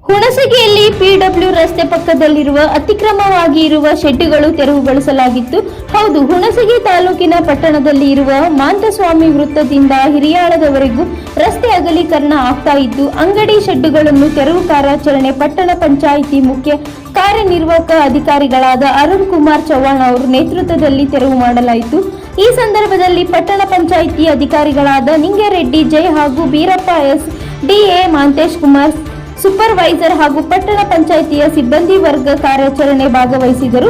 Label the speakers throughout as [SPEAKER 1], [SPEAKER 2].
[SPEAKER 1] ಹುಣಸಗಿಯಲ್ಲಿ PW ರಸ್ತೆ ಪಕ್ಕದಲ್ಲಿರುವ ಅತಿಕ್ರಮವಾಗಿ ಇರುವ ಶೆಡ್ಡುಗಳು ತೆರವುಗೊಳಿಸಲಾಗಿತ್ತು. ಹೌದು, ಹುಣಸಗಿ ತಾಲೂಕಿನ ಪಟ್ಟಣದಲ್ಲಿ ಇರುವ ಮಾಂತಸ್ವಾಮಿ ವೃತ್ತದಿಂದ ಹಿರಿಯಾಳದವರೆಗೂ ರಸ್ತೆ ಅಗಲೀಕರಣ ಆಗ್ತಾ ಇದ್ದು, ಅಂಗಡಿ ಶೆಡ್ಡುಗಳನ್ನು ತೆರವು ಕಾರ್ಯಾಚರಣೆ ಪಟ್ಟಣ ಪಂಚಾಯಿತಿ ಮುಖ್ಯ ಕಾರ್ಯನಿರ್ವಾಹಕ ಅಧಿಕಾರಿಗಳಾದ ಅರುಣ್ ಕುಮಾರ್ ಚವ್ಹಾಣ್ ಅವರ ನೇತೃತ್ವದಲ್ಲಿ ತೆರವು ಮಾಡಲಾಯಿತು. ಈ ಸಂದರ್ಭದಲ್ಲಿ ಪಟ್ಟಣ ಪಂಚಾಯಿತಿ ಅಧಿಕಾರಿಗಳಾದ ನಿಂಗರೆಡ್ಡಿ ಜೈ ಹಾಗೂ Birappa S, DA Manthesh Kumar supervisor ಹಾಗೂ ಪಟ್ಟಣ ಪಂಚಾಯಿತಿಯ ಸಿಬ್ಬಂದಿ ವರ್ಗ ಕಾರ್ಯಾಚರಣೆ ಭಾಗವಹಿಸಿದರು.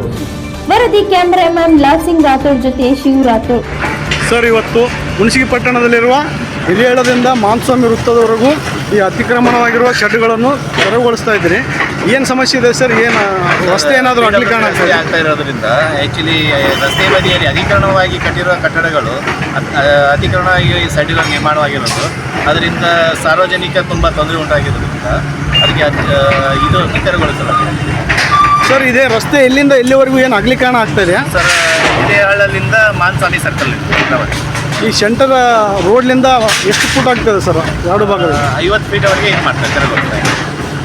[SPEAKER 1] ವರದಿ ಕ್ಯಾಮರಾಮನ್ ಲಾಸಿಂಗ್ ರಾಥೋಡ್ ಜೊತೆ ಶಿವ್ ರಾಥೋಡ್.
[SPEAKER 2] ಸರ್, ಇವತ್ತು ಹುಣಸಗಿ ಪಟ್ಟಣದಲ್ಲಿರುವ ಹಿರಿಯಳದಿಂದ ಮಾಂತಸ್ವಾಮಿ ವೃತ್ತದವರೆಗೂ ಈ ಅತಿಕ್ರಮಣವಾಗಿರುವ ಶೆಡ್ಗಳನ್ನು ತೆರವುಗೊಳಿಸ್ತಾ ಇದ್ದೀರಿ. ಏನು ಸಮಸ್ಯೆ ಇದೆ ಸರ್? ಏನು ರಸ್ತೆ ಏನಾದರೂ ಅಗಲೀಕರಣ
[SPEAKER 3] ಆಗ್ತಾ ಇರೋದ್ರಿಂದ ಆ್ಯಕ್ಚುಲಿ ರಸ್ತೆ ಬದಿಯಲ್ಲಿ ಅಧಿಕರಣವಾಗಿ ಕಟ್ಟಿರುವ ಕಟ್ಟಡಗಳು ಅತಿಕ್ರಮಣವಾಗಿ ಶೆಡ್ಡುಗಳು ನಿರ್ಮಾಣವಾಗಿರೋದು, ಅದರಿಂದ ಸಾರ್ವಜನಿಕ ತುಂಬ ತೊಂದರೆ ಉಂಟಾಗಿರೋದ್ರಿಂದ ಅದಕ್ಕೆ ಇದು ತೆರವುಗೊಳಿಸಲಾಗಿದೆ.
[SPEAKER 2] ಸರ್, ಇದೇ ರಸ್ತೆ ಎಲ್ಲಿಂದ ಎಲ್ಲಿವರೆಗೂ ಏನು ಅಗಲೀಕರಣ ಆಗ್ತಾ ಇದೆ
[SPEAKER 3] ಸರ್? ಇದೇ ಹಳ್ಳದಿಂದ ಮಾನಸ್ವಾಮಿ ಸರ್ಕಲ್
[SPEAKER 2] ಈ ಸೆಂಟರ್ ರೋಡ್ಲಿಂದ ಎಷ್ಟು ಫುಟ್ ಆಗ್ತದೆ ಸರ್? ಎರಡು ಭಾಗ
[SPEAKER 3] 50 ಫೀಟ್ವರೆಗೆ ಇದು ಮಾಡ್ತಾರೆ, ತೆರವುಗೊಳಿಸ್ತಾರೆ.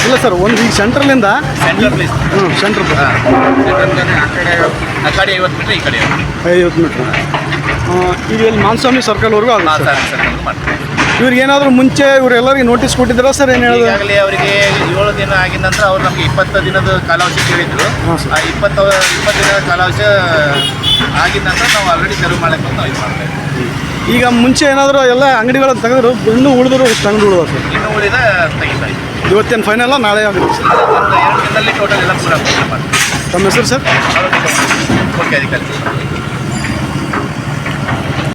[SPEAKER 2] ಇಲ್ಲ ಸರ್, ಒಂದು ಈ ಸೆಂಟ್ರಲ್ಲಿಂದ
[SPEAKER 3] ಸೆಂಟ್ರಲ್ ಪ್ಲೇಸ್
[SPEAKER 2] ಸೆಂಟ್ರ್
[SPEAKER 3] ಆ ಕಡೆ 50 ಮೀಟ್ರ್, ಈ ಕಡೆ
[SPEAKER 2] 50 ಮೀಟ್ರ್. ಈಗ ಇಲ್ಲಿ ಮಾನಸ್ವಾಮಿ ಸರ್ಕಲ್ವರೆಗೂ ಆಗುತ್ತೆ.
[SPEAKER 3] ಸರ್ಕಲ್ ಮಾಡ್ತಾರೆ.
[SPEAKER 2] ಇವ್ರಿಗೆ ಏನಾದರೂ ಮುಂಚೆ ಇವರೆಲ್ಲರಿಗೆ ನೋಟಿಸ್ ಕೊಟ್ಟಿದ್ದೀರಾ ಸರ್? ಏನು ಹೇಳೋದು?
[SPEAKER 3] ಈಗಾಗಲೇ ಅವರಿಗೆ 7 ದಿನ ಆಗಿದ ನಂತರ ಅವ್ರು ನಮಗೆ 20 ದಿನದ ಕಾಲಾವಕಾಶ ಕೇಳಿದ್ರು. ಆ 20 ದಿನದ ಕಾಲಾವಕಾಶ ಆಗಿದ ನಂತರ ನಾವು ಆಲ್ರೆಡಿ ತೆರವು ಮಾಡಕ್ಕೆ ನಾವು ಇದು ಮಾಡ್ತಾ ಇದ್ದೀವಿ.
[SPEAKER 2] ಈಗ ಮುಂಚೆ ಏನಾದರೂ ಎಲ್ಲ ಅಂಗಡಿಗಳನ್ನು ತೆಗೆದ್ರು, ಇನ್ನೂ ಉಳಿದ್ರು ಎಷ್ಟು ಅಂಗಡಿ ಉಳಿದ ಸರ್?
[SPEAKER 3] ಇನ್ನೂ ಉಳಿದ ತೆಗಿತಾ ಇದ್ದೀವಿ.
[SPEAKER 2] ಇವತ್ತೇನು ಫೈನಲ್ಲ, ನಾಳೆ ಆಗುತ್ತೆ ಸರ್?
[SPEAKER 3] ಒಂದು 2 ದಿನದಲ್ಲಿ ಟೋಟಲ್ ಎಲ್ಲ ಪೂರ ಮಾಡ್ತೀವಿ.
[SPEAKER 2] ತಮ್ಮ ಹೆಸರು ಸರ್?
[SPEAKER 3] ಮುಖ್ಯ ಅಧಿಕಾರಿ.